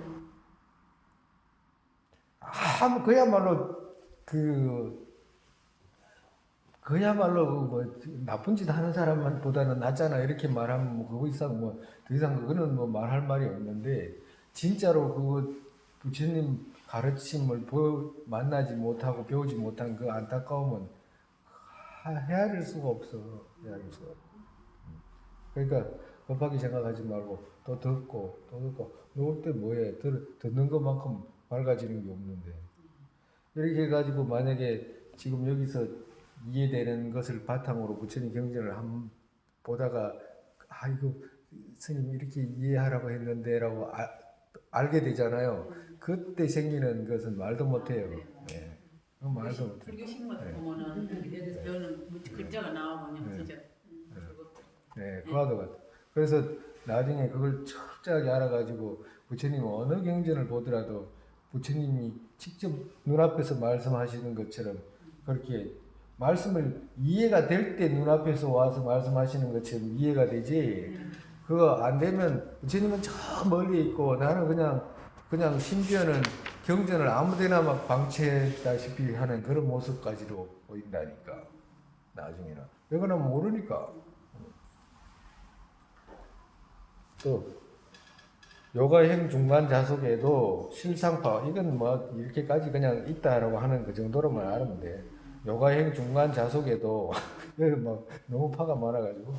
그야말로 뭐 나쁜 짓 하는 사람보다는 낫잖아 이렇게 말하면 뭐 그거 이상 뭐 더 이상 그거는 뭐 말할 말이 없는데 진짜로 그 부처님 가르침을 만나지 못하고 배우지 못한 그 안타까움은 헤아릴 수가 없어. 헤아릴 수가 없어. 그러니까 급하게 생각하지 말고 또 듣고 놓을 때 뭐해? 듣는 것만큼 밝아지는 게 없는데 이렇게 해가지고 만약에 지금 여기서 이해되는 것을 바탕으로 부처님 경전을 보다가 이거 스님 이렇게 이해하라고 했는데라고 알게 되잖아요. 그때 생기는 것은 말도 못해요. 네. 말도 못해요. 불교식만 보면은 여기서 배우는 글자가 나오면 진짜 네, 그와도 같아. 그래서 나중에 그걸 철저하게 알아가지고 부처님 어느 경전을 보더라도 부처님이 직접 눈앞에서 말씀하시는 것처럼 그렇게 말씀을 이해가 될 때 눈앞에서 와서 말씀하시는 것처럼 이해가 되지. 그거 안 되면 부처님은 저 멀리 있고 나는 그냥 심지어는 경전을 아무데나 막 방치했다시피 하는 그런 모습까지도 보인다니까. 나중에는. 왜 그러나 모르니까. 또 요가행 중간 자속에도 실상파 이건 뭐 이렇게까지 그냥 있다라고 하는 그 정도로만 알면 돼. 요가행 중간 자속에도 뭐 너무 파가 많아가지고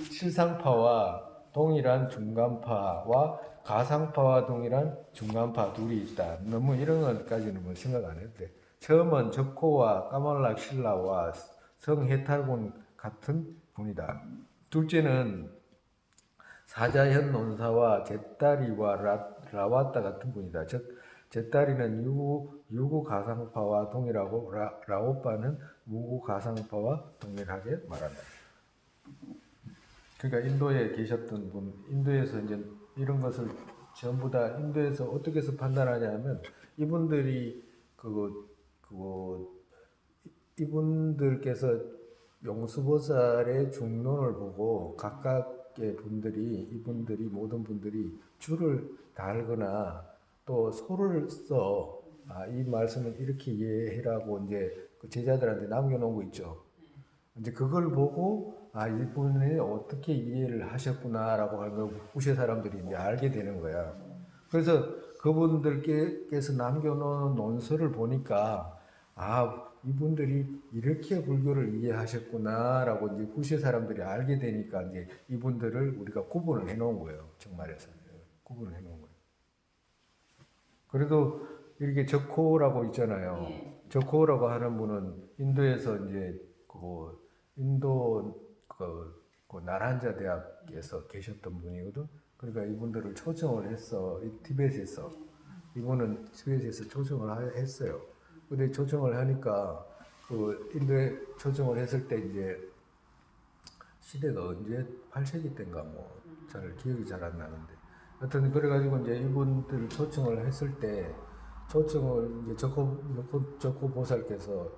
실상파와 동일한 중간파와 가상파와 동일한 중간파 둘이 있다. 너무 이런 것까지는 뭐 생각 안 해도 돼. 처음은 적호와 까말락 신라와 성해탈군 같은 분이다. 둘째는 사자현 논사와 제따리와 라와따 같은 분이다. 즉 제따리는 유구 가상파와 동일하고 라오빠는 무구 가상파와 동일하게 말한다. 그러니까 인도에 계셨던 분, 인도에서 이제 이런 것을 전부 다 인도에서 어떻게 해서 판단하냐면 이분들께서 용수보살의 중론을 보고 각각 이분들이 모든 분들이 줄을 달거나 또 소를 써. 이 말씀은 이렇게 이해해라고 이제 그 제자들한테 남겨놓은 거 있죠. 이제 그걸 보고 이분이 어떻게 이해를 하셨구나라고 하는 걸 후세 사람들이 이제 알게 되는 거야. 그래서 그분들께서 남겨놓은 논서를 보니까 이분들이 이렇게 불교를 이해하셨구나라고 이제 후세 사람들이 알게 되니까 이제 이분들을 우리가 구분을 해놓은 거예요. 정말에서 구분을 해놓은 거예요. 그래도 이렇게 적호라고 있잖아요. 적호라고 하는 분은 인도에서 이제 인도 나란자 대학에서 계셨던 분이거든. 그러니까 이분들을 초청을 했어. 티베트에서. 이분은 티베트에서 초청을 했어요. 근데 초청을 하니까 인도에 초청을 했을 때 이제 시대가 언제 8세기 때인가 잘 기억이 잘 안 나는데. 하여튼 그래가지고 이제 이분들을 초청을 했을 때 초청을 이제 적고 보살께서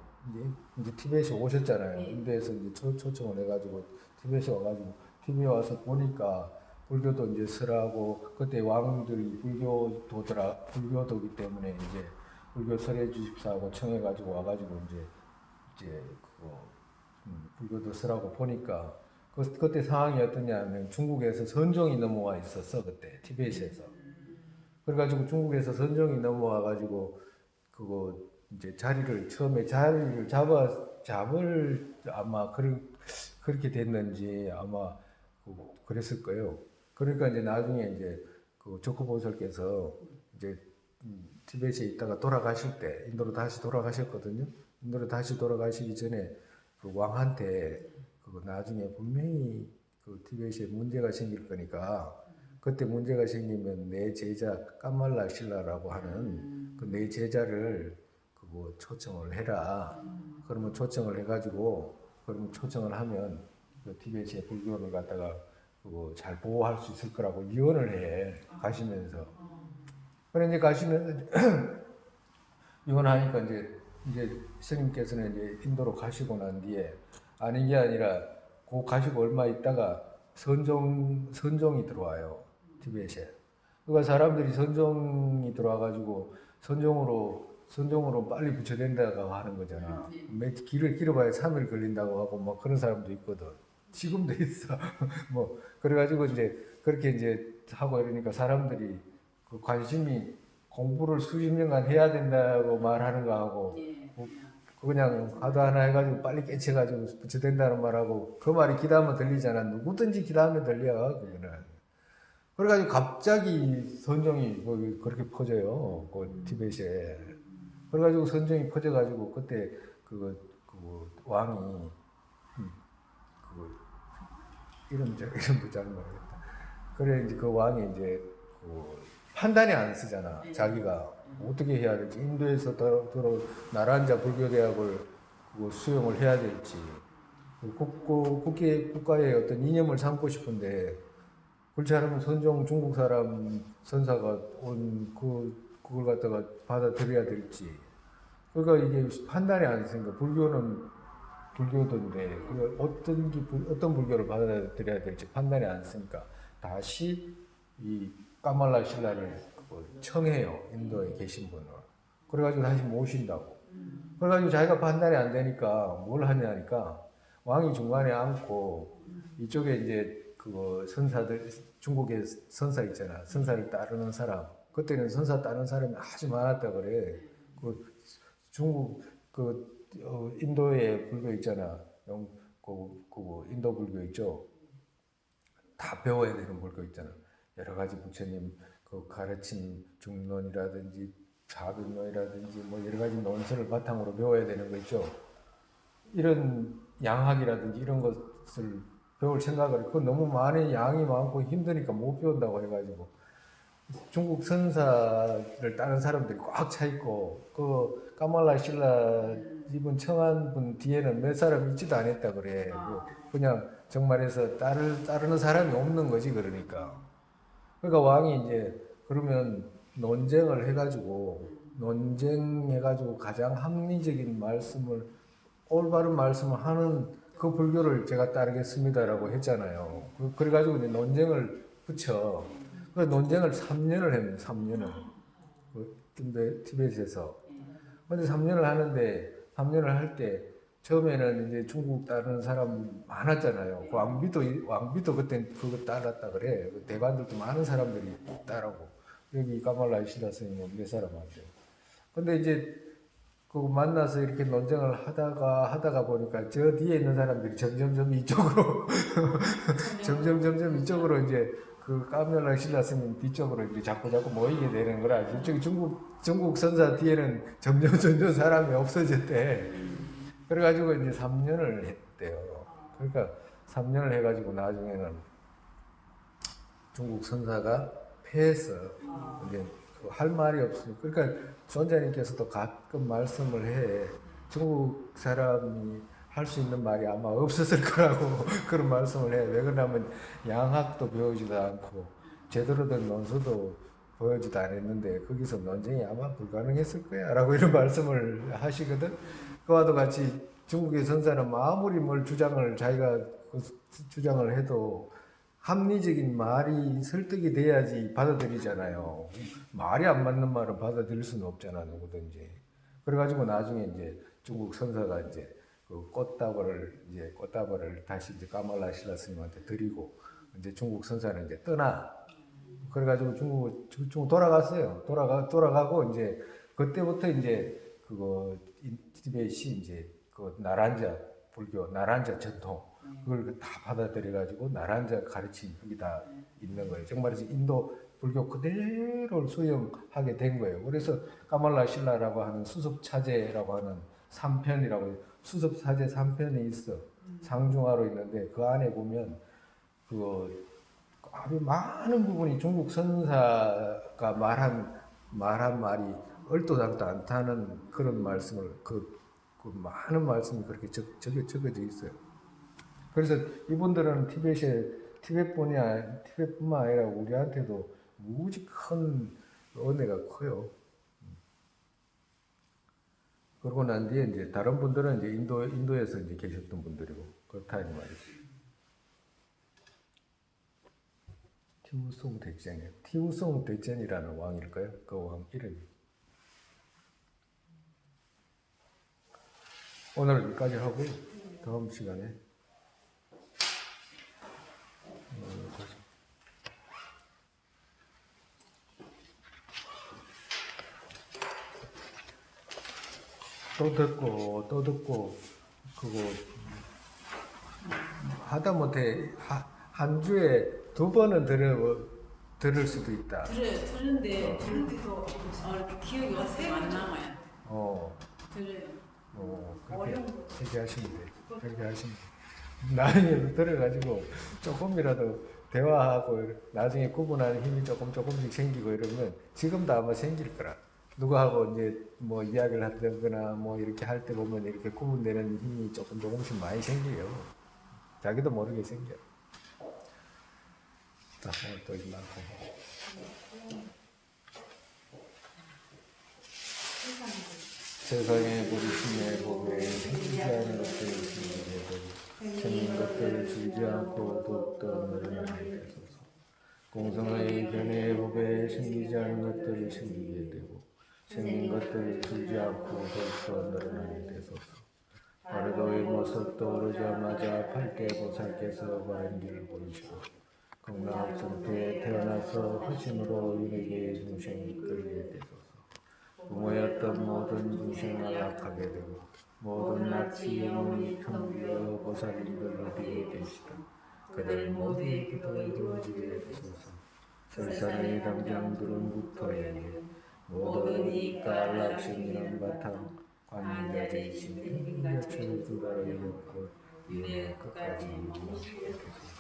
이제 티베트에 오셨잖아요. 인도에서 이제 초청을 해가지고 티베트에 와가지고 티베트에 와서 보니까 불교도 이제 설하고 그때 왕들이 불교도기 때문에 이제 불교 설해 주십사하고 청해가지고 와가지고 이제 불교도 설하고 보니까 그때 상황이 어떠냐면 중국에서 선종이 넘어와 있었어. 그때 티베트에서. 그래가지고 중국에서 선종이 넘어와가지고 이제 처음에 자리를 잡을 아마 그렇게 됐는지 아마 그랬을 거예요. 그러니까 이제 나중에 이제 조커보살께서 이제 티베트에 있다가 돌아가실 때 인도로 다시 돌아가셨거든요. 인도로 다시 돌아가시기 전에 그 왕한테 나중에 분명히 티베트에 문제가 생길 거니까 그때 문제가 생기면 내 제자 까말라 신라라고 하는 그 내 제자를 초청을 해라. 그러면 초청을 해가지고 그러면 초청을 하면 티베트의 불교를 갖다가 잘 보호할 수 있을 거라고 유언을 해 가시면서. 그래 이제 가시면서 유언하니까 이제 스님께서는 이제 인도로 가시고 난 뒤에 아닌 게 아니라 가시고 얼마 있다가 선종이 들어와요. 티베트에. 그러니까 사람들이 선종이 들어와가지고 선종으로 빨리 부처된다고 하는 거잖아. 길을 길어봐야 3일 걸린다고 하고 뭐 그런 사람도 있거든. 지금도 있어. 그래가지고 이제 그렇게 이제 하고 이러니까 사람들이 관심이 공부를 수십 년간 해야 된다고 말하는 거 하고 그냥 하도 하나 해가지고 빨리 깨쳐가지고 부처된다는 말하고 그 말이 기다하면 들리잖아. 누구든지 기다하면 들려. 그거는. 그래가지고 갑자기 선종이 그렇게 퍼져요. 티베트에. 그래가지고 선종이 퍼져가지고 그때 왕이 이름도 잘 모르겠다. 그래 이제 그 왕이 이제 판단이 안 쓰잖아. 자기가 어떻게 해야 될지 인도에서 나란자 불교대학을 수용을 해야 될지 국가의 어떤 이념을 삼고 싶은데 그렇지 않으면 중국 사람 선사가 온 그걸 갖다가 받아들여야 될지 그러니까 이게 판단이 안 쓰니까 불교는 불교도인데 어떤 불교를 받아들여야 될지 판단이 안 쓰니까 다시 이 까말라 신라를 청해요. 인도에 계신 분을. 그래가지고 다시 모신다고. 그래가지고 자기가 판단이 안 되니까 뭘 하냐니까 왕이 중간에 앉고 이쪽에 이제 선사들 중국에 선사 있잖아. 선사를 따르는 사람. 그때는 선사 따르는 사람이 아주 많았다 그래. 중국 인도의 불교 있잖아. 인도 불교 있죠. 다 배워야 되는 불교 있잖아. 여러 가지 부처님 가르친 중론이라든지 자빈론이라든지 뭐 여러 가지 논설을 바탕으로 배워야 되는 거 있죠. 이런 양학이라든지 이런 것을 배울 생각을 그건 너무 많이 양이 많고 힘드니까 못 배운다고 해가지고 중국 선사를 따른 사람들이 꽉 차 있고 까말라 신라 이분 청한 분 뒤에는 몇 사람 있지도 않았다 그래. 그냥 정말해서 따르는 사람이 없는 거지 그러니까. 그러니까 왕이 이제 그러면 논쟁을 해가지고 가장 합리적인 말씀을 올바른 말씀을 하는 그 불교를 제가 따르겠습니다라고 했잖아요. 그래가지고 이제 논쟁을 붙여. 그 논쟁을 3년을 했네, 3년을. 티베트에서. 근데 3년을 하는데, 3년을 할 때, 처음에는 이제 중국 따르는 사람 많았잖아요. 그 왕비도 그때 그거 따랐다 그래. 그 대관들도 많은 사람들이 따라고. 여기 까말라 시라 스님은 몇 사람한테. 근데 이제 그 만나서 이렇게 논쟁을 하다가 보니까 저 뒤에 있는 사람들이 점점 이쪽으로 이제 그 까멜라 신라 스님 뒤쪽으로 이제 자꾸 모이게 되는 거라. 저기 중국 선사 뒤에는 점점 사람이 없어졌대. 그래가지고 이제 3년을 했대요. 그러니까 3년을 해가지고 나중에는 중국 선사가 패해서 이제 할 말이 없으니까. 그러니까 존자님께서도 가끔 말씀을 해. 중국 사람이 할 수 있는 말이 아마 없었을 거라고 그런 말씀을 해. 왜 그러냐면 양학도 배우지도 않고 제대로 된 논서도 보여지도 않았는데 거기서 논쟁이 아마 불가능했을 거야 라고 이런 말씀을 하시거든. 그와도 같이 중국의 선사는 아무리 뭘 자기가 주장을 해도 합리적인 말이 설득이 돼야지 받아들이잖아요. 말이 안 맞는 말은 받아들일 수는 없잖아, 누구든지. 그래가지고 나중에 이제 중국 선사가 이제 그 꽃다발을 다시 이제 까말라 신라 스님한테 드리고 이제 중국 선사는 이제 떠나. 그래가지고 중국 돌아갔어요. 돌아가고 이제 그때부터 이제 그거 티베트이 이제 그 나란자 불교 나란자 전통 그걸 다 받아들여가지고 나란자 가르침 그게 다 있는 거예요. 정말 인도 불교 그대로를 수용하게 된 거예요. 그래서 까말라 신라라고 하는 수습차제라고 하는 3편이라고 수습차제 3편이 있어. 상중하로 있는데 그 안에 보면 그 아주 많은 부분이 중국 선사가 말한 말이 얼토당토 않다는 그런 말씀을 그 많은 말씀이 그렇게 적어져 있어요. 그래서 이분들은 티베트뿐만 아니라 우리한테도 무지 큰 은혜가 커요. 그러고 난 뒤에 이제 다른 분들은 이제 인도에서 이제 계셨던 분들이고 그렇다 이 말이지. 티우송 대전이라는 왕일까요? 그 왕 이름이. 오늘 여기까지 하고 다음 시간에 또 듣고 그거 하다못해 한 주에 2번은 들을 수도 있다. 들은데 들은데도 기억이 어떻게 안 남아요. 들어요. 그렇게 하시면 돼. 그렇게 하시면 돼. 나중에 들어가지고 조금이라도 대화하고 나중에 구분하는 힘이 조금씩 생기고 이러면 지금도 아마 생길 거라. 누구하고 이제 뭐 이야기를 하거나 뭐 이렇게 할 때 보면 이렇게 구분되는 힘이 조금씩 많이 생겨요. 자기도 모르게 생겨. 자, 오늘 또 이만큼. 세상에 부르심의 복에 생기지 않은 것들 생기게 되고 생긴 것들을 줄지 않고 더욱더 늘어나게 되소서. 공성의 견해의 복에 생기지 않은 것들을 생기게 되고 생긴 것들을 줄지 않고 더욱더 늘어나게 되소서. 바르도의 모습 떠오르자마자 팔대 보살께서 바른 길을 보이시고 건강한 상태에 태어나서 화심으로 윤회계의 중생을 이끌게 되소서. 부모였던 모든 중생을 악하게 되고 모든 낯이 영원히 텅비어 보살님을 어디에 계시다. 그들 모두의 기도에 이루어지게 되소서. 설산의 당장들은 국토에게 모든 이가 안락심이란 바탕 관인자재이신 몇 주를 두라의 옆으로 이내 끝까지 이루어지게 되소서.